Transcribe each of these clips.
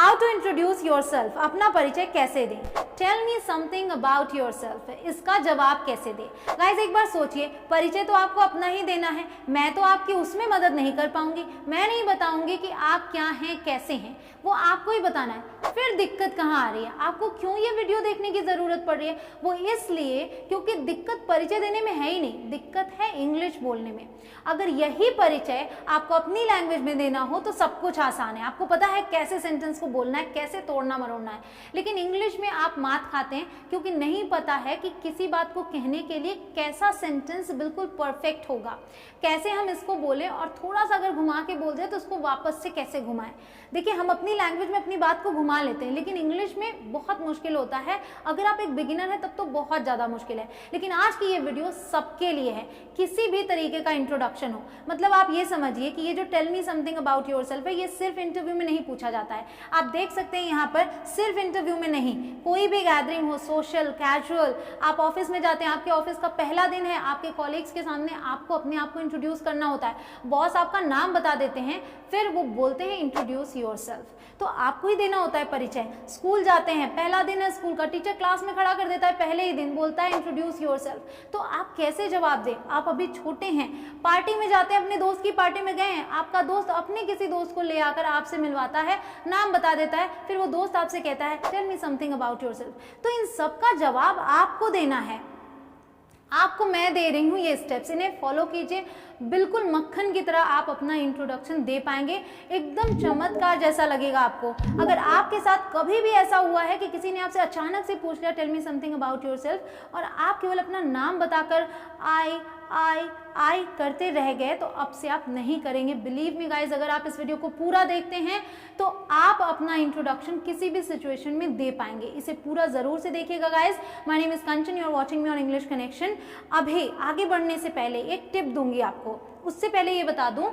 How to introduce yourself, अपना परिचय कैसे दें। Tell me something about yourself, इसका जवाब कैसे दें। गाइज एक बार सोचिए, परिचय तो आपको अपना ही देना है, मैं तो आपकी उसमें मदद नहीं कर पाऊंगी, मैं नहीं बताऊंगी कि आप क्या हैं कैसे हैं, वो आपको ही बताना है। फिर दिक्कत कहाँ आ रही है, आपको क्यों ये वीडियो देखने की जरूरत पड़ रही है, वो इसलिए क्योंकि दिक्कत परिचय देने में है ही नहीं, दिक्कत है इंग्लिश बोलने में। अगर यही परिचय आपको अपनी लैंग्वेज में देना हो तो सब कुछ आसान है, आपको पता है कैसे सेंटेंस को बोलना है, कैसे तोड़ना मरोड़ना है। लेकिन इंग्लिश में आप मात खाते हैं क्योंकि नहीं पता है कि किसी बात को कहने के लिए कैसा सेंटेंस बिल्कुल परफेक्ट होगा, कैसे हम इसको बोले और थोड़ा सा अगर घुमा के बोल दे तो उसको वापस से कैसे घुमाएं। देखिए हम अपनी लैंग्वेज में अपनी बात को घुमा लेते हैं, लेकिन इंग्लिश में बहुत मुश्किल होता है। अगर आप एक बिगिनर हैं तब तो बहुत ज़्यादा मुश्किल है। लेकिन आज की ये वीडियो सबके लिए है, किसी भी तरीके का इंट्रोडक्शन हो। मतलब आप ये समझिए कि ये जो tell me something about yourself है, ये सिर्फ इंटरव्यू में नहीं पूछा जाता है। आप देख सकते हैं यहाँ पर सिर्फ इंटरव्यू में नहीं, कोई भी गैदरिंग हो, सोशल, कैजुअल, आप ऑफिस में जाते हैं, आपके ऑफिस का पहला दिन है, आपके कॉलीग्स के सामने आपको अपने आप को इंट्रोड्यूस करना होता है। बॉस आपका नाम बता देते हैं, फिर वो बोलते हैं इंट्रोड्यूस योरसेल्फ, तो आपको ही देना होता है परिचय। स्कूल जाते हैं, पहला दिन है स्कूल का, टीचर क्लास में खड़ा कर देता है, पहले ही दिन बोलता है इंट्रोड्यूस योरसेल्फ, तो आप कैसे जवाब दें। आप अभी छोटे हैं, पार्टी में जाते हैं, अपने दोस्त की पार्टी में गए हैं, आपका दोस्त अपने किसी दोस्त को ले आकर आपसे मिलवाता है, नाम बता देता है, फिर वो दोस्त आपसे कहता है tell me something about yourself, तो इन सब का जवाब आपको देना है। आपको मैं दे रही हूँ ये स्टेप्स, इन्हें फॉलो कीजिए, बिल्कुल मक्खन की तरह आप अपना इंट्रोडक्शन दे पाएंगे, एकदम चमत्कार जैसा लगेगा आपको। अगर आपके साथ कभी भी ऐसा हुआ है कि किसी ने आपसे अचानक से पूछ लिया tell me something about yourself और आप केवल अपना नाम बताकर आई करते रह गए, तो अब से आप नहीं करेंगे। बिलीव मी गाइज, अगर आप इस वीडियो को पूरा देखते हैं तो आप अपना इंट्रोडक्शन किसी भी सिचुएशन में दे पाएंगे। इसे पूरा जरूर से देखिएगा guys. My name is Kanchan, you are watching me on English connection. अभी आगे बढ़ने से पहले एक टिप दूंगी आपको, उससे पहले ये बता दूं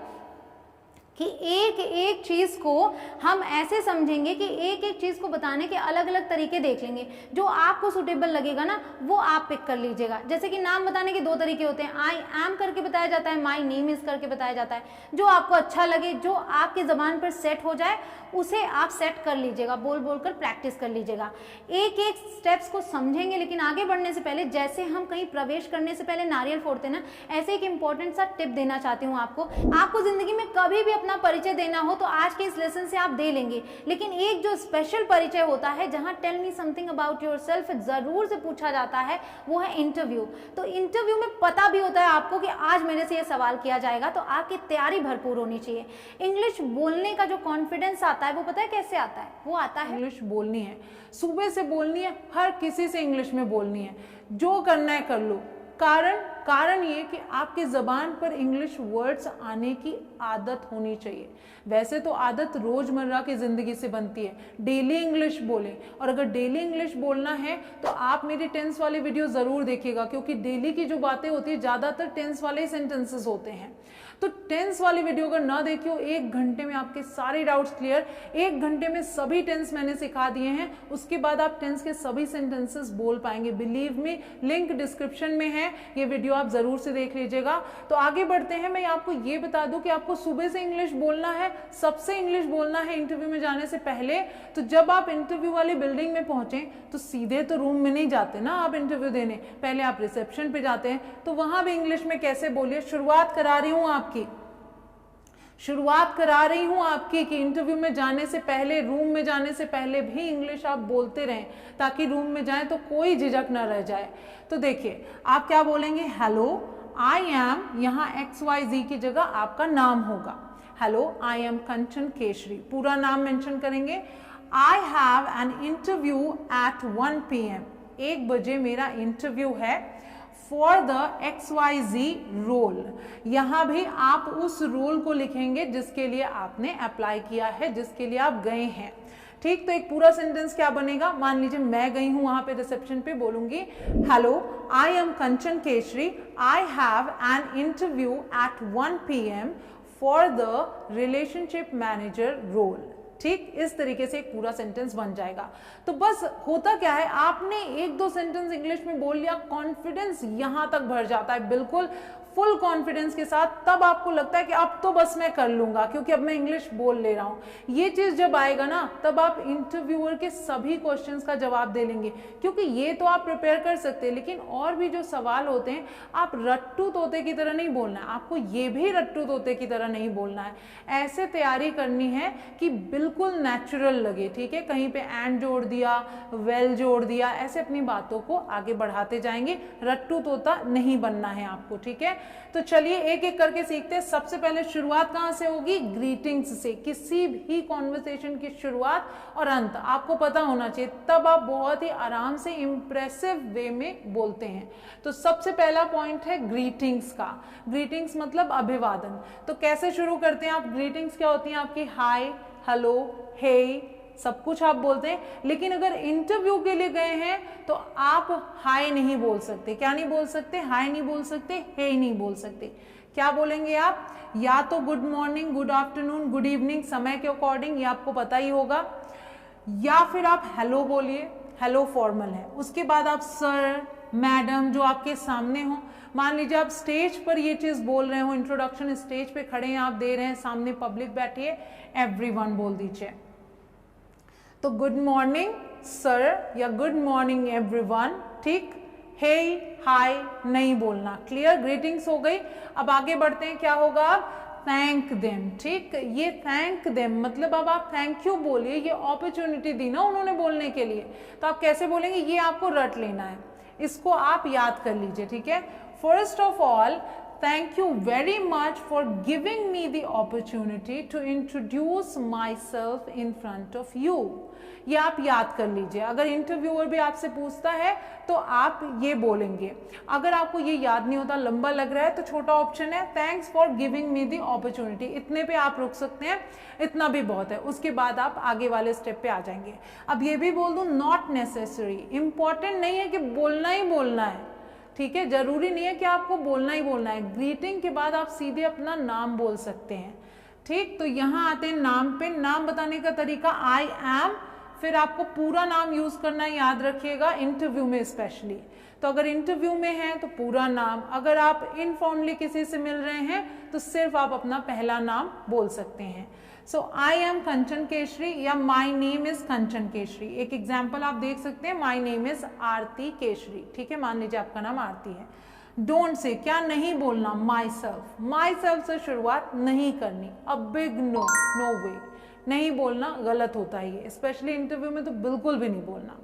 कि एक एक चीज को हम ऐसे समझेंगे कि एक एक चीज को बताने के अलग अलग तरीके देख लेंगे, जो आपको सुटेबल लगेगा ना वो आप पिक कर लीजिएगा। जैसे कि नाम बताने के दो तरीके होते हैं, आई एम करके बताया जाता है, माई नेम इज करके बताया जाता है। जो आपको अच्छा लगे, जो आपकी जबान पर सेट हो जाए, उसे आप सेट कर लीजिएगा, बोल बोल कर प्रैक्टिस कर लीजिएगा। एक एक स्टेप्स को समझेंगे, लेकिन आगे बढ़ने से पहले, जैसे हम कहीं प्रवेश करने से पहले नारियल फोड़ते ना, ऐसे एक इंपॉर्टेंट सा टिप देना चाहती हूँ आपको जिंदगी में कभी भी अपना परिचय देना हो तो आज के इस लेसन से आप दे लेंगे, लेकिन एक जो स्पेशल परिचय होता है जहां tell me something about yourself जरूर से पूछा जाता है, वो है इंटरव्यू। तो इंटरव्यू में पता भी होता है आपको कि आज मेरे से ये सवाल किया जाएगा, तो आपकी तैयारी भरपूर होनी चाहिए। इंग्लिश बोलने का जो कॉन्फिडेंस आता है वो पता है कैसे आता है, वो आता है इंग्लिश बोलनी है, सुबह से बोलनी है, हर किसी से इंग्लिश में बोलनी है, जो करना है कर लो। कारण ये कि आपकी ज़बान पर इंग्लिश वर्ड्स आने की आदत होनी चाहिए। वैसे तो आदत रोज़मर्रा की ज़िंदगी से बनती है, डेली इंग्लिश बोलें। और अगर डेली इंग्लिश बोलना है तो आप मेरी टेंस वाली वीडियो ज़रूर देखिएगा, क्योंकि डेली की जो बातें होती है ज़्यादातर टेंस वाले ही सेंटेंसेस होते हैं। तो टेंस वाली वीडियो अगर ना देखियो, 1 घंटे में आपके सारे डाउट्स क्लियर, 1 घंटे में सभी टेंस मैंने सिखा दिए हैं, उसके बाद आप टेंस के सभी सेंटेंसेस बोल पाएंगे। बिलीव मी, लिंक डिस्क्रिप्शन में है, ये वीडियो आप जरूर से देख लीजिएगा। तो आगे बढ़ते हैं। मैं आपको ये बता दूं कि आपको सुबह से इंग्लिश बोलना है, सबसे इंग्लिश बोलना है इंटरव्यू में जाने से पहले। तो जब आप इंटरव्यू वाली बिल्डिंग में पहुंचे तो सीधे तो रूम में नहीं जाते ना आप इंटरव्यू देने, पहले आप रिसेप्शन पे जाते हैं। तो वहां भी इंग्लिश में कैसे बोलिए, शुरुआत करा रही हूं आपकी कि इंटरव्यू में जाने से पहले, रूम में जाने से पहले भी इंग्लिश आप बोलते रहें, ताकि रूम में जाएं तो कोई झिझक ना रह जाए। तो देखिए आप क्या बोलेंगे, हेलो आई एम, यहाँ XYZ की जगह आपका नाम होगा। Hello I am Kanchan Keshari, पूरा नाम मेंशन करेंगे। आई have an interview at 1 PM, 1 बजे मेरा इंटरव्यू है फॉर द XYZ रोल। यहाँ भी आप उस रोल को लिखेंगे जिसके लिए आपने अप्लाई किया है, जिसके लिए आप गए हैं। ठीक, तो एक पूरा सेंटेंस क्या बनेगा, मान लीजिए मैं गई हूँ वहां पे रिसेप्शन पे, बोलूंगी hello I am Kanchan Keshari, I have an interview at 1 PM for the relationship manager role. ठीक, इस तरीके से एक पूरा सेंटेंस बन जाएगा। तो बस होता क्या है, आपने 1-2 सेंटेंस इंग्लिश में बोल लिया, कॉन्फिडेंस यहां तक भर जाता है, बिल्कुल फुल कॉन्फिडेंस के साथ, तब आपको लगता है कि अब तो बस मैं कर लूंगा क्योंकि अब मैं इंग्लिश बोल ले रहा हूं। ये चीज जब आएगा ना, तब आप इंटरव्यूअर के सभी क्वेश्चंस का जवाब दे लेंगे, क्योंकि ये तो आप प्रिपेयर कर सकते हैं, लेकिन और भी जो सवाल होते हैं आप रट्टू तोते की तरह नहीं बोलना है, आपको ये भी रट्टू तोते की तरह नहीं बोलना है। ऐसे तैयारी करनी है कि बिल्कुल नेचुरल लगे, ठीक है। कहीं पे एंड जोड़ दिया, वेल जोड़ दिया, ऐसे अपनी बातों को आगे बढ़ाते जाएंगे, रट्टू तोता नहीं बनना है आपको, ठीक है। तो चलिए एक एक करके सीखते हैं। सबसे पहले शुरुआत कहां से होगी? ग्रीटिंग्स से। किसी भी कॉन्वर्सेशन की शुरुआत और अंत आपको पता होना चाहिए, तब आप बहुत ही आराम से इंप्रेसिव वे में बोलते हैं। तो सबसे पहला पॉइंट है ग्रीटिंग्स का। ग्रीटिंग्स मतलब अभिवादन। तो कैसे शुरू करते हैं आप? ग्रीटिंग्स क्या होती हैं आपकी? हाय, हेलो, हे, सब कुछ आप बोलते हैं, लेकिन अगर इंटरव्यू के लिए गए हैं तो आप हाय नहीं बोल सकते। क्या नहीं बोल सकते? हाय नहीं बोल सकते, हे नहीं बोल सकते। क्या बोलेंगे आप? या तो good morning, good afternoon, good evening, समय के अकॉर्डिंग, ये आपको पता ही होगा, या फिर आप हेलो बोलिए, हेलो फॉर्मल है। उसके बाद आप सर, मैडम, जो आपके सामने हो। मान लीजिए आप स्टेज पर ये चीज बोल रहे हो, इंट्रोडक्शन स्टेज पे खड़े हैं, आप दे रहे हैं, सामने पब्लिक बैठी है, एवरीवन बोल दीजिए। तो गुड मॉर्निंग सर या गुड मॉर्निंग एवरीवन, ठीक। हे, हाय नहीं बोलना। क्लियर? ग्रीटिंग्स हो गई। अब आगे बढ़ते हैं, क्या होगा? थैंक देम, ठीक। ये थैंक देम मतलब अब आप थैंक यू बोलिए, ये अपॉर्चुनिटी दी ना उन्होंने बोलने के लिए, तो आप कैसे बोलेंगे ये आपको रट लेना है, इसको आप याद कर लीजिए, ठीक है। First of all, thank you very much for giving me the opportunity to introduce myself in front of you। ये आप याद कर लीजिए। अगर इंटरव्यूअर भी आपसे पूछता है तो आप ये बोलेंगे। अगर आपको ये याद नहीं होता, लंबा लग रहा है, तो छोटा ऑप्शन है thanks for giving me the opportunity, इतने पे आप रुक सकते हैं, इतना भी बहुत है। उसके बाद आप आगे वाले स्टेप पे आ जाएंगे। अब ये भी बोल दूं, नॉट नेसेसरी, इंपॉर्टेंट नहीं है कि बोलना ही बोलना है, ठीक है। जरूरी नहीं है कि आपको बोलना ही बोलना है। ग्रीटिंग के बाद आप सीधे अपना नाम बोल सकते हैं, ठीक। तो यहाँ आते हैं नाम पे। नाम बताने का तरीका आई एम, फिर आपको पूरा नाम यूज करना याद रखिएगा, इंटरव्यू में स्पेशली। तो अगर इंटरव्यू में हैं तो पूरा नाम, अगर आप इनफॉर्मली किसी से मिल रहे हैं तो सिर्फ आप अपना पहला नाम बोल सकते हैं। सो आई एम कंचन केशरी या my name is Kanchan Keshari. एक एग्जाम्पल आप देख सकते हैं, माई नेम इज आरती केशरी, ठीक है। मान लीजिए आपका नाम आरती है। डोंट से, क्या नहीं बोलना? My self. माई सेल्फ से शुरुआत नहीं करनी। अ बिग नो, नो वे, नहीं बोलना, गलत होता है ये, स्पेशली इंटरव्यू में तो बिल्कुल भी नहीं बोलना,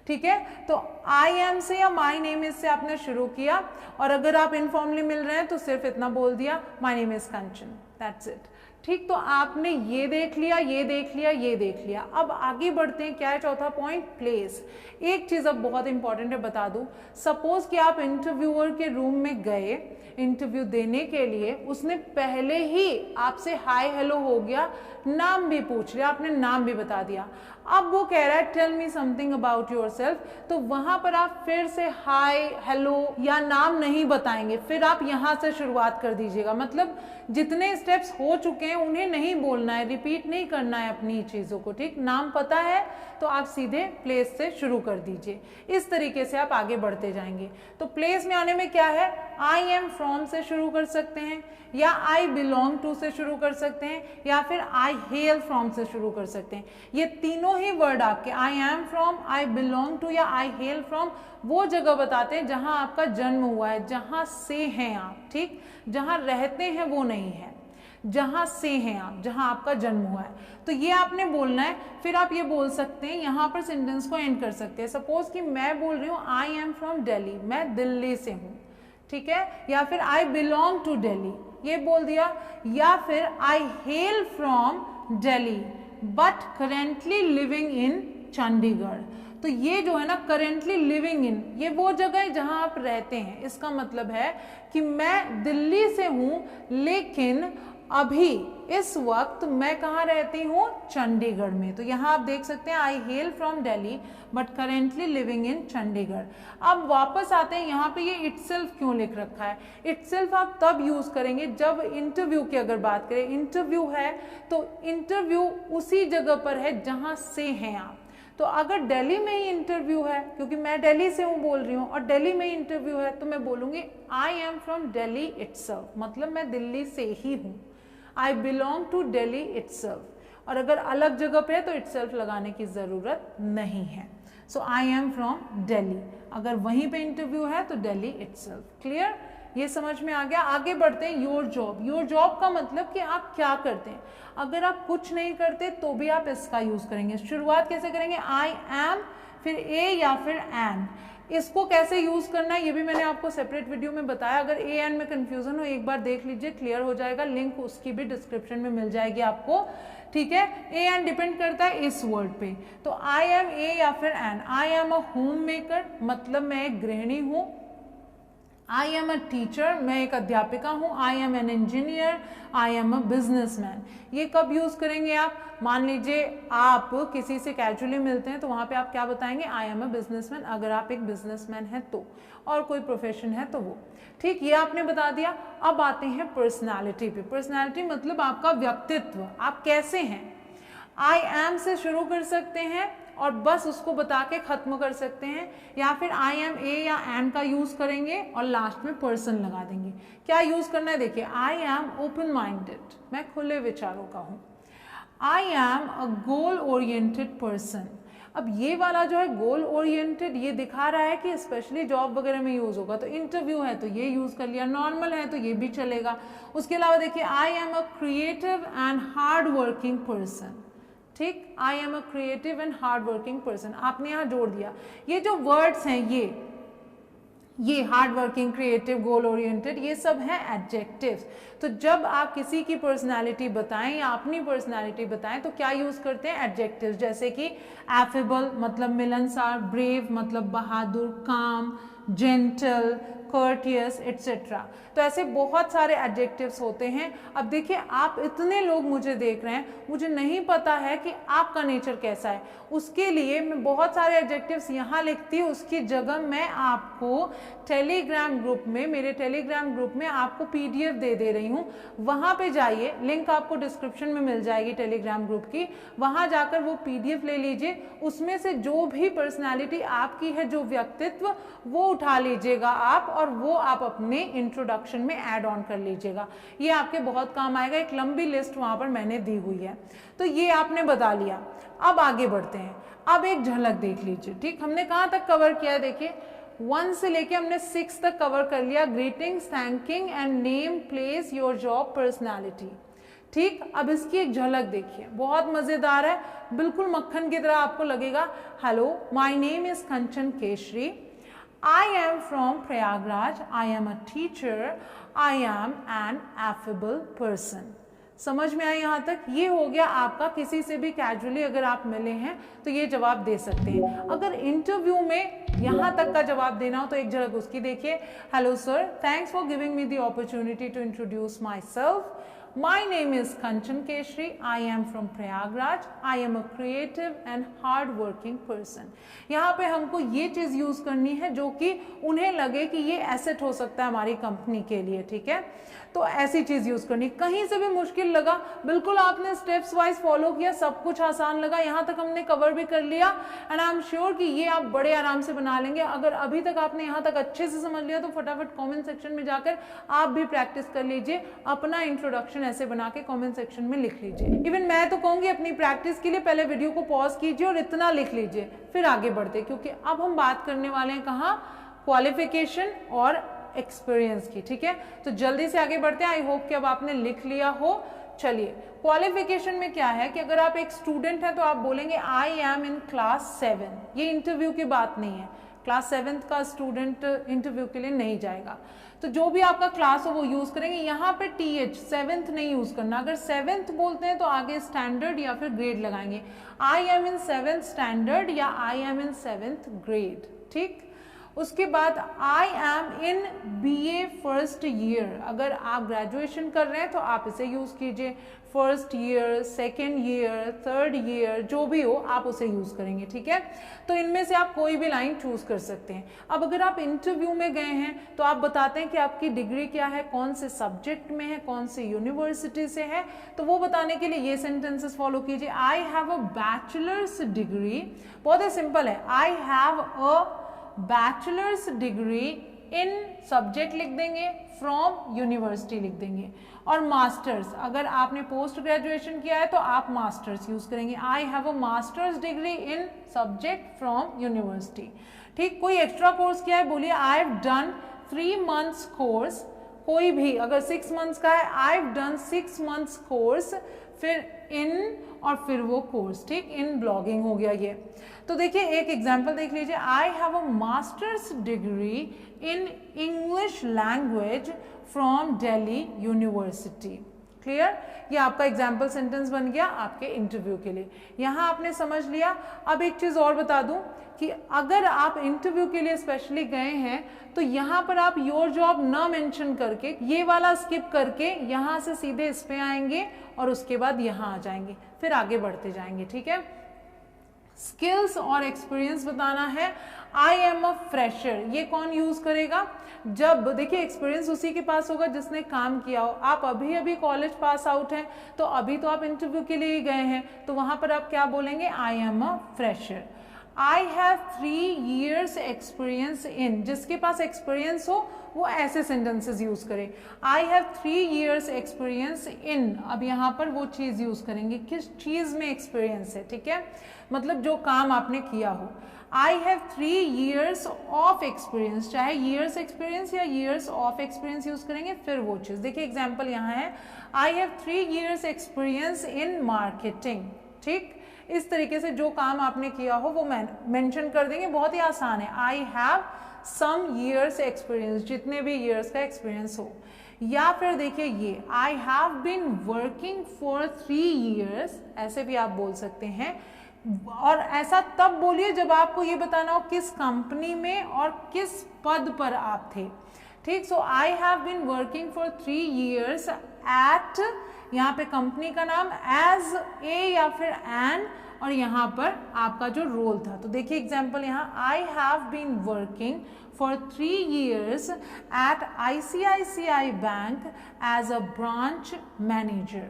ठीक है। तो आई एम से या माई नेम इज से आपने शुरू किया, और अगर आप इनफॉर्मली मिल रहे हैं तो सिर्फ इतना बोल दिया, my name is Kanchan, that's it, ठीक। तो आपने ये देख लिया, ये देख लिया, ये देख लिया। अब आगे बढ़ते हैं, क्या है चौथा पॉइंट? प्लेस। एक चीज अब बहुत इंपॉर्टेंट है, बता दूं। सपोज कि आप इंटरव्यूअर के रूम में गए इंटरव्यू देने के लिए, उसने पहले ही आपसे हाय हेलो हो गया, नाम भी पूछ लिया, आपने नाम भी बता दिया। अब वो कह रहा है tell me something about yourself, तो वहां पर आप फिर से हाय हेलो या नाम नहीं बताएंगे, फिर आप यहां से शुरुआत कर दीजिएगा। मतलब जितने स्टेप्स हो चुके हैं उन्हें नहीं बोलना है, रिपीट नहीं करना है अपनी चीजों को, ठीक। नाम पता है तो आप सीधे प्लेस से शुरू कर दीजिए। इस तरीके से आप आगे बढ़ते जाएंगे। तो प्लेस में आने में क्या है? आई एम फ्रॉम से शुरू कर सकते हैं, या आई बिलोंग टू से शुरू कर सकते हैं, या फिर आई हेल फ्रॉम से शुरू कर सकते हैं। ये तीनों ही वर्ड आपके, I am from, I belong to या आई हेल फ्रॉम, वो जगह बताते हैं जहां आपका जन्म हुआ है, जहां से हैं आप, ठीक। जहां रहते हैं वो नहीं है, जहां से हैं आप, जहां आपका जन्म हुआ है। तो ये आपने बोलना है। फिर आप ये बोल सकते हैं, यहां पर सेंटेंस को एंड कर सकते हैं। सपोज कि मैं बोल रही हूँ आई एम फ्रॉम दिल्ली, मैं दिल्ली से हूँ, ठीक है। या फिर आई बिलोंग टू दिल्ली, ये बोल दिया। या फिर I hail from Delhi but currently living in Chandigarh. तो ये जो है ना, करेंटली लिविंग इन, ये वो जगह है जहां आप रहते हैं। इसका मतलब है कि मैं दिल्ली से हूं, लेकिन अभी इस वक्त मैं कहाँ रहती हूँ? चंडीगढ़ में। तो यहाँ आप देख सकते हैं I hail from Delhi but currently living in Chandigarh. अब वापस आते हैं, यहाँ पे ये इटसेल्फ क्यों लिख रखा है? इटसेल्फ आप तब यूज करेंगे जब इंटरव्यू की अगर बात करें, इंटरव्यू है तो इंटरव्यू उसी जगह पर है जहाँ से हैं आप। तो अगर दिल्ली में ही इंटरव्यू है, क्योंकि मैं दिल्ली से हूँ बोल रही हूँ और दिल्ली में इंटरव्यू है, तो मैं बोलूँगी I am from Delhi itself, मतलब मैं दिल्ली से ही हूँ, I belong to Delhi itself. और अगर अलग जगह पे है तो इटसेल्फ लगाने की ज़रूरत नहीं है। सो आई एम फ्रॉम दिल्ली, अगर वहीं पे इंटरव्यू है तो दिल्ली इटसेल्फ। क्लियर, ये समझ में आ गया। आगे बढ़ते हैं। योर जॉब, योर जॉब का मतलब कि आप क्या करते हैं। अगर आप कुछ नहीं करते तो भी आप इसका यूज़ करेंगे। शुरुआत कैसे करेंगे, आई एम, फिर ए या फिर एन। इसको कैसे यूज़ करना है ये भी मैंने आपको सेपरेट वीडियो में बताया। अगर ए एन में कन्फ्यूज़न हो एक बार देख लीजिए, क्लियर हो जाएगा। लिंक उसकी भी डिस्क्रिप्शन में मिल जाएगी आपको, ठीक है। ए एन डिपेंड करता है इस वर्ड पे, तो आई एम ए या फिर an. I am a homemaker, मतलब मैं एक गृहिणी हूँ। आई एम अ टीचर, मैं एक अध्यापिका हूँ। आई am an engineer, I am a businessman. ये कब यूज़ करेंगे आप, मान लीजिए आप किसी से कैजुअली मिलते हैं तो वहाँ पे आप क्या बताएंगे, आई एम अ बिजनेसमैन, अगर आप एक बिजनेसमैन हैं तो, और कोई प्रोफेशन है तो वो, ठीक, ये आपने बता दिया। अब आते हैं पर्सनालिटी पे। पर्सनालिटी मतलब आपका व्यक्तित्व, आप कैसे हैं। आई एम से शुरू कर सकते हैं और बस उसको बता के खत्म कर सकते हैं, या फिर आई एम ए या एन का यूज करेंगे और लास्ट में पर्सन लगा देंगे। क्या यूज करना है, देखिए, आई एम ओपन माइंडेड, मैं खुले विचारों का हूँ। आई am a goal oriented person. अब ये वाला जो है गोल ओरिएंटेड, ये दिखा रहा है कि स्पेशली जॉब वगैरह में यूज होगा, तो इंटरव्यू है तो ये यूज कर लिया, नॉर्मल है तो ये भी चलेगा। उसके अलावा देखिए, I am a creative and hard working person, ठीक, I am a creative and hard working person, आपने यहाँ जोड़ दिया। ये जो वर्ड्स हैं ये hard working, creative, goal oriented, ये सब हैं एडजेक्टिव्स। तो जब आप किसी की पर्सनालिटी बताएं या अपनी पर्सनालिटी बताएं तो क्या यूज करते हैं, एडजेक्टिव्स, जैसे कि एफेबल मतलब मिलनसार, ब्रेव मतलब बहादुर, काम, जेंटल, कर्टियस एटसेट्रा। तो ऐसे बहुत सारे एडजेक्टिव्स होते हैं। अब देखिए, आप इतने लोग मुझे देख रहे हैं, मुझे नहीं पता है कि आपका नेचर कैसा है, उसके लिए मैं बहुत सारे एडजेक्टिव्स यहाँ लिखती हूँ, उसकी जगह मैं आपको टेलीग्राम ग्रुप में, मेरे टेलीग्राम ग्रुप में आपको पीडीएफ दे रही हूँ। वहाँ पे जाइए, लिंक आपको डिस्क्रिप्शन में मिल जाएगी टेलीग्राम ग्रुप की, वहाँ जाकर वो पीडीएफ ले लीजिए। उसमें से जो भी पर्सनालिटी आपकी है, जो व्यक्तित्व, वो उठा लीजिएगा आप, और वो आप अपने इंट्रोडक्शन में ऐड ऑन कर लीजिएगा। ये आपके बहुत काम आएगा। एक लंबी लिस्ट वहाँ पर मैंने दी हुई है। तो ये आपने बता लिया। अब आगे बढ़ते हैं। अब एक झलक देख लीजिए, ठीक, हमने कहाँ तक कवर किया है, देखिए 1 से लेके हमने 6 तक कवर कर लिया। Greetings, thanking and name, place, your job, personality, ठीक। अब इसकी एक झलक देखिए, बहुत मजेदार है, बिल्कुल मक्खन की तरह आपको लगेगा। Hello, my name is Kanchan Keshari, I am from Prayagraj, I am a teacher, I am an affable person. समझ में आया यहाँ तक? ये हो गया आपका, किसी से भी कैजुअली अगर आप मिले हैं तो ये जवाब दे सकते हैं। अगर इंटरव्यू में यहाँ तक का जवाब देना हो तो एक झलक उसकी देखिए। Hello sir, thanks for giving me the opportunity to introduce myself. My name is Kanchan Keshri. I am from Prayagraj. I am a creative and hard-working person. यहाँ पे हमको ये चीज़ यूज़ करनी है जो कि उन्हें लगे कि ये एसेट हो सकता है हमारी कंपनी के लिए, ठीक है। तो ऐसी चीज़ यूज़ करनी। कहीं से भी मुश्किल लगा, बिल्कुल आपने स्टेप्स वाइज फॉलो किया, सब कुछ आसान लगा, यहाँ तक हमने कवर भी कर लिया, एंड आई एम श्योर कि ये आप बड़े आराम से बना लेंगे। अगर अभी तक आपने यहाँ तक अच्छे से समझ लिया तो फटाफट कॉमेंट सेक्शन में जाकर आप भी प्रैक्टिस कर लीजिए, अपना इंट्रोडक्शन ऐसे बना के कमेंट सेक्शन में लिख लीजिए। इवन मैं तो कहूंगी अपनी प्रैक्टिस के लिए पहले वीडियो को पॉज कीजिए और इतना लिख लीजिए, फिर आगे बढ़ते, क्योंकि अब हम बात करने वाले हैं कहाँ, क्वालिफिकेशन और एक्सपीरियंस की, ठीक है। तो जल्दी से आगे बढ़ते हैं। आई होप कि अब आपने लिख लिया हो। चलिए, क्वालिफिकेशन में क्या है कि अगर आप एक स्टूडेंट हैं तो आप बोलेंगे आई एम इन क्लास 7। ये इंटरव्यू की बात नहीं है, क्लास 7th का स्टूडेंट इंटरव्यू के लिए नहीं जाएगा। तो जो भी आपका क्लास हो वो यूज करेंगे। यहाँ पे TH 7th नहीं यूज करना। अगर 7th बोलते हैं तो आगे स्टैंडर्ड या फिर ग्रेड लगाएंगे। I am in 7th standard या I am in 7th grade, ठीक। उसके बाद I am in BA first year, अगर आप ग्रेजुएशन कर रहे हैं तो आप इसे यूज कीजिए। First year, second year, third year, जो भी हो आप उसे यूज करेंगे, ठीक है। तो इनमें से आप कोई भी लाइन चूज कर सकते हैं। अब अगर आप इंटरव्यू में गए हैं तो आप बताते हैं कि आपकी डिग्री क्या है, कौन से सब्जेक्ट में है, कौन से यूनिवर्सिटी से है, तो वो बताने के लिए ये सेंटेंसेस फॉलो कीजिए। आई हैव अ बैचलर्स डिग्री, बहुत ही सिंपल है, I have a bachelors degree in subject लिख देंगे, फ्रॉम यूनिवर्सिटी लिख देंगे। और मास्टर्स, अगर आपने पोस्ट ग्रेजुएशन किया है तो आप मास्टर्स यूज करेंगे। आई have a masters degree in subject from university. ठीक, कोई एक्स्ट्रा कोर्स किया है, बोलिए I have done 3 months course, कोई भी, अगर 6 months का है I have done 6 months course, फिर इन और फिर वो कोर्स, ठीक, इन ब्लॉगिंग हो गया ये। तो देखिए एक एग्जांपल देख लीजिए, आई have a masters degree in English language from Delhi university. Clear, ये आपका एग्जाम्पल सेंटेंस बन गया आपके इंटरव्यू के लिए। यहाँ आपने समझ लिया। अब एक चीज और बता दूं कि अगर आप इंटरव्यू के लिए स्पेशली गए हैं तो यहाँ पर आप योर जॉब न मेंशन करके ये वाला स्किप करके यहाँ से सीधे इस पे आएंगे और उसके बाद यहाँ आ जाएंगे, फिर आगे बढ़ते जाएंगे, ठीक है। स्किल्स और एक्सपीरियंस बताना है। आई एम अ फ्रेशर, ये कौन यूज करेगा, जब देखिए एक्सपीरियंस उसी के पास होगा जिसने काम किया हो। आप अभी अभी कॉलेज पास आउट हैं तो अभी तो आप इंटरव्यू के लिए ही गए हैं, तो वहां पर आप क्या बोलेंगे, आई am a fresher. I have 3 years experience इन, जिसके पास एक्सपीरियंस हो वो ऐसे सेंटेंसेस यूज करें। आई हैव 3 years एक्सपीरियंस इन, अब यहाँ पर वो चीज यूज करेंगे, किस चीज में एक्सपीरियंस है, ठीक है, मतलब जो काम आपने किया हो। आई हैव 3 years ऑफ एक्सपीरियंस, चाहे ईयर्स एक्सपीरियंस या ईयर्स ऑफ एक्सपीरियंस यूज करेंगे, फिर वो चीज। देखिए एग्जाम्पल यहाँ है, I have 3 years experience in marketing. ठीक, इस तरीके से जो काम आपने किया हो वो मेंशन कर देंगे, बहुत ही आसान है। I have some years experience, जितने भी ईयर्स का एक्सपीरियंस हो। या फिर देखिए ये, I have been working for 3 years, ऐसे भी आप बोल सकते हैं। और ऐसा तब बोलिए जब आपको ये बताना हो किस कंपनी में और किस पद पर आप थे। ठीक, so I have been working for 3 years at, यहाँ पे कंपनी का नाम एज ए या फिर एन, और यहाँ पर आपका जो रोल था। तो देखिए एग्जाम्पल यहाँ, I have been working for 3 years at ICICI bank as a branch manager.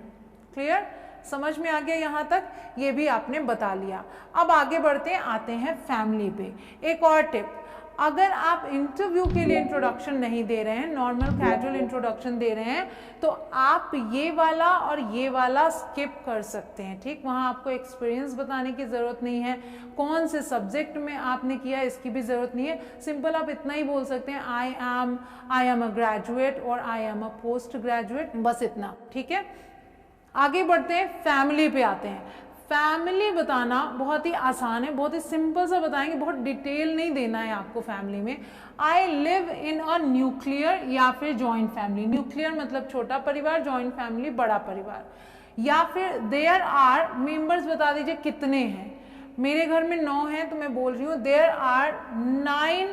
Clear, समझ में आ गया यहाँ तक, ये भी आपने बता लिया। अब आगे बढ़ते हैं, आते हैं फैमिली पे। एक और टिप, अगर आप इंटरव्यू के लिए इंट्रोडक्शन नहीं दे रहे हैं, नॉर्मल कैजुअल इंट्रोडक्शन दे रहे हैं, तो आप ये वाला और ये वाला स्किप कर सकते हैं। ठीक, वहाँ आपको एक्सपीरियंस बताने की ज़रूरत नहीं है, कौन से सब्जेक्ट में आपने किया इसकी भी ज़रूरत नहीं है। सिंपल आप इतना ही बोल सकते हैं, आई एम अ ग्रेजुएट और आई एम अ पोस्ट ग्रेजुएट, बस इतना। ठीक है, आगे बढ़ते हैं, फैमिली पे आते हैं। फैमिली बताना बहुत ही आसान है, बहुत ही सिंपल सा बताएंगे, बहुत डिटेल नहीं देना है आपको फैमिली में। I live in a nuclear या फिर जॉइंट फैमिली। न्यूक्लियर मतलब छोटा परिवार, जॉइंट फैमिली बड़ा परिवार। या फिर देयर आर मेंबर्स बता दीजिए कितने हैं। मेरे घर में 9 हैं तो मैं बोल रही हूँ there are 9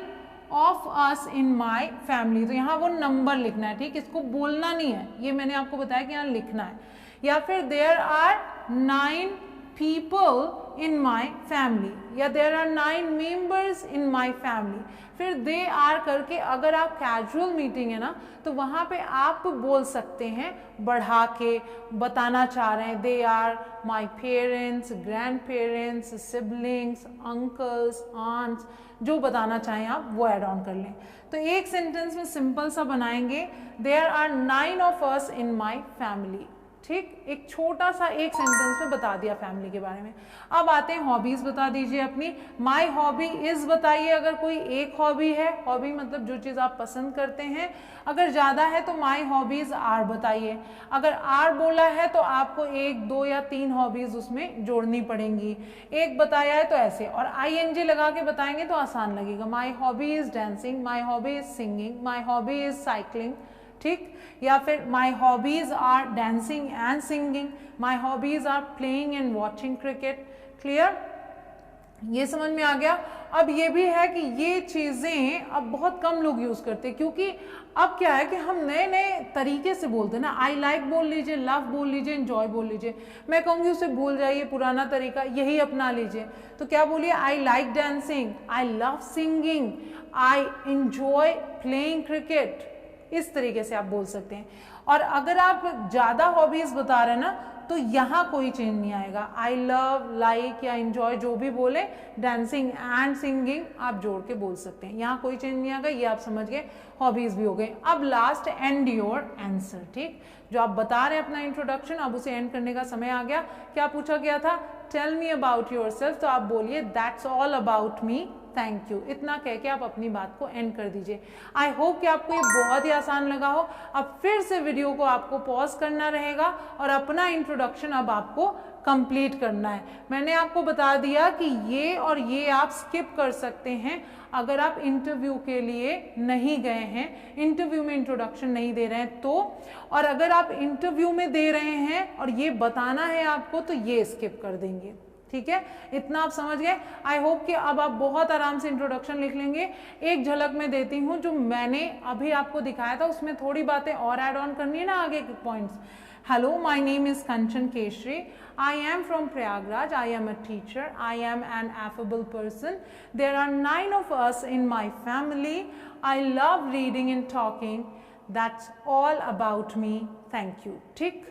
of us in my family. तो यहाँ वो नंबर लिखना है, ठीक, इसको बोलना नहीं है, ये मैंने आपको बताया कि यहाँ लिखना है। या फिर there are 9 people in my family, या there are 9 members in my family। फिर they are करके अगर आप कैजुअल मीटिंग है ना तो वहाँ पे आप बोल सकते हैं, बढ़ा के बताना चाह रहे हैं, they are my parents, grandparents, siblings, uncles, aunts, जो बताना चाहें आप वो ऐड ऑन कर लें। तो एक सेंटेंस में सिंपल सा बनाएंगे, there are 9 of us in my family। ठीक, एक छोटा सा एक सेंटेंस में बता दिया फैमिली के बारे में। अब आते हैं हॉबीज बता दीजिए अपनी। माई हॉबी इज बताइए, अगर कोई एक हॉबी है, हॉबी मतलब जो चीज़ आप पसंद करते हैं, अगर ज़्यादा है तो माई हॉबीज आर बताइए। अगर आर बोला है तो आपको 1, 2 या 3 हॉबीज उसमें जोड़नी पड़ेंगी। एक बताया है तो ऐसे, और ING लगा के बताएंगे तो आसान लगेगा। My hobby is dancing, my hobby is singing, my hobby is cycling. ठीक, या फिर my hobbies are dancing and singing, my hobbies are playing and watching cricket. Clear, ये समझ में आ गया। अब ये भी है कि ये चीज़ें अब बहुत कम लोग यूज़ करते हैं, क्योंकि अब क्या है कि हम नए नए तरीके से बोलते हैं ना। आई लाइक बोल लीजिए, लव बोल लीजिए, एंजॉय बोल लीजिए। मैं कहूँगी उसे भूल जाइए, पुराना तरीका यही अपना लीजिए। तो क्या बोलिए, I like dancing, I love singing, I enjoy playing cricket. इस तरीके से आप बोल सकते हैं। और अगर आप ज़्यादा हॉबीज़ बता रहे हैं ना, तो यहाँ कोई चेंज नहीं आएगा। आई लव, लाइक या एंजॉय जो भी बोले, डांसिंग एंड सिंगिंग आप जोड़ के बोल सकते हैं, यहाँ कोई चेंज नहीं आएगा। ये आप समझ गए, हॉबीज़ भी हो गए। अब लास्ट, एंड योर आंसर। ठीक, जो आप बता रहे हैं अपना इंट्रोडक्शन, अब उसे एंड करने का समय आ गया। क्या पूछा गया था, tell me about yourself, तो आप बोलिए that's all about me, thank you. इतना कह के आप अपनी बात को एंड कर दीजिए। आई होप कि आपको ये बहुत ही आसान लगा हो। अब फिर से वीडियो को आपको पॉज करना रहेगा और अपना इंट्रोडक्शन अब आपको कंप्लीट करना है। मैंने आपको बता दिया कि ये और ये आप स्किप कर सकते हैं अगर आप इंटरव्यू के लिए नहीं गए हैं, इंटरव्यू में इंट्रोडक्शन नहीं दे रहे हैं तो। और अगर आप इंटरव्यू में दे रहे हैं और ये बताना है आपको, तो ये स्किप कर देंगे। ठीक है, इतना आप समझ गए। आई होप कि अब आप बहुत आराम से इंट्रोडक्शन लिख लेंगे। एक झलक में देती हूँ, जो मैंने अभी आपको दिखाया था उसमें थोड़ी बातें और ऐड ऑन करनी है ना, आगे के points. Hello, my name is Kanchan Keshri. I am from Prayagraj. I am a teacher. I am an affable person. There are 9 of us in my family. I love reading and talking. That's all about me. Thank you. ठीक,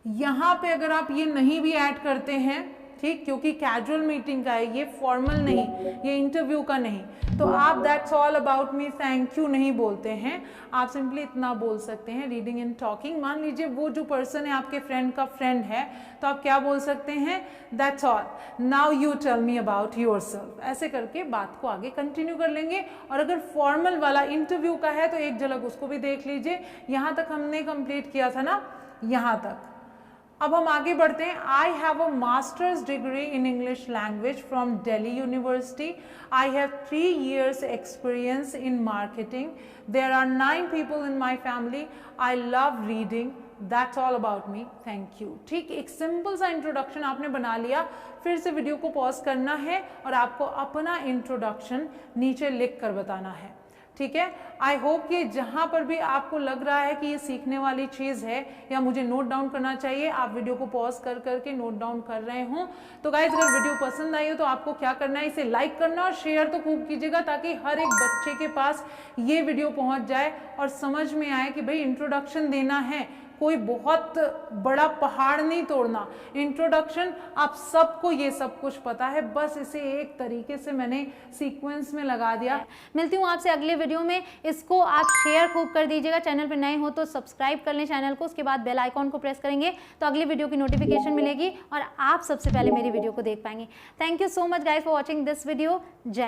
यहाँ पे अगर आप ये नहीं भी add करते हैं, ठीक, क्योंकि कैजुअल मीटिंग का है ये, फॉर्मल नहीं, ये इंटरव्यू का नहीं, तो आप that's all about me, thank you नहीं बोलते हैं। आप सिंपली इतना बोल सकते हैं, रीडिंग एंड टॉकिंग। मान लीजिए वो जो पर्सन है आपके फ्रेंड का फ्रेंड है, तो आप क्या बोल सकते हैं, that's all, now you tell me about yourself. ऐसे करके बात को आगे कंटिन्यू कर लेंगे। और अगर फॉर्मल वाला इंटरव्यू का है तो एक झलक उसको भी देख लीजिए। यहाँ तक हमने कंप्लीट किया था ना, यहाँ तक। अब हम आगे बढ़ते हैं। I have a masters degree in English language from Delhi university. I have 3 years experience in marketing. There are 9 people in my family. I love reading. That's all about me, thank you. ठीक, एक simple सा introduction आपने बना लिया। फिर से video को pause करना है और आपको अपना इंट्रोडक्शन नीचे लिख कर बताना है। ठीक है, आई होप कि जहाँ पर भी आपको लग रहा है कि ये सीखने वाली चीज़ है या मुझे नोट डाउन करना चाहिए, आप वीडियो को पॉज कर करके नोट डाउन कर रहे हो। तो गाइज, अगर वीडियो पसंद आई हो तो आपको क्या करना है, इसे लाइक करना और शेयर तो खूब कीजिएगा, ताकि हर एक बच्चे के पास ये वीडियो पहुँच जाए और समझ में आए कि भाई इंट्रोडक्शन देना है, कोई बहुत बड़ा पहाड़ नहीं तोड़ना। इंट्रोडक्शन आप सबको ये सब कुछ पता है, बस इसे एक तरीके से मैंने सीक्वेंस में लगा दिया। मिलती हूँ आपसे अगले वीडियो में। इसको आप शेयर खूब कर दीजिएगा। चैनल पर नए हो तो सब्सक्राइब कर लें चैनल को, उसके बाद बेल आइकॉन को प्रेस करेंगे तो अगली वीडियो की नोटिफिकेशन मिलेगी और आप सबसे पहले मेरी वीडियो को देख पाएंगे। Thank you so much guys for watching this video. जय